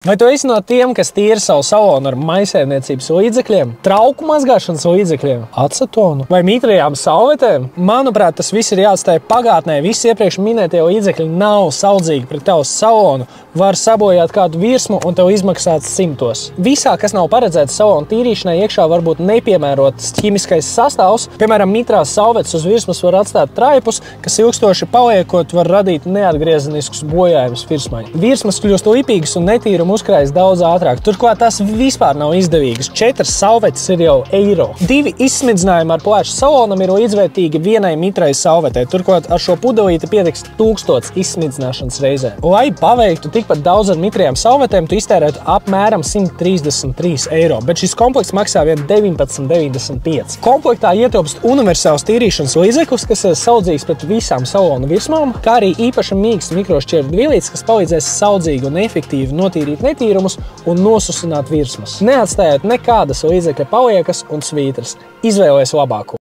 Vai tu esi no tiem, kas tīra savu salonu ar maisaimniecības līdzekļiem, trauku mazgāšanas līdzekļiem, acetonu vai mitrajām salvetēm? Manuprāt, tas viss ir jāatstāj pagātnē. Visi iepriekš minētie līdzekļi nav saudzīgi pret tavu salonu, var sabojāt kādu virsmu un tev izmaksāt simtos. Visā, kas nav paredzēts salonu tīrīšanai, iekšā var būt nepiemērots ķīmiskais sastāvs. Piemēram, mitrās salvetes uz virsmas var atstāt traipus, kas ilgstoši paliekot var radīt neatgriezeniskus bojājumus virsmai. Virsmas kļūst lipīgas un netīruma uzkrājas daudz ātrāk. Turklāt tās vispār nav izdevīgas. 4 salvetes ir jau eiro. 2 izsmidzinājumi ar plēšu salonam ir līdzvērtīgi vienai mitrai salvetē. Turklāt ar šo pudelīti pietiks 1000 izsmidzināšanas reizē. Lai paveiktu tikpat daudz ar mitrajām salvetēm, tu iztērētu apmēram 133 eiro, bet šis komplekts maksā vien 19,95. Komplektā ietilpst universāls tīrīšanas līdzeklis, kas ir saudzīgs pret visām salonu virsmām, kā arī īpaša mīksta mikrošķiedru vielītes, kas palīdzēs saudzīgi un efektīvi notīrīt netīrumus un nosusināt virsmas. Neatstājiet nekādas līdzekļa paliekas un svītras. Izvēlies labāko.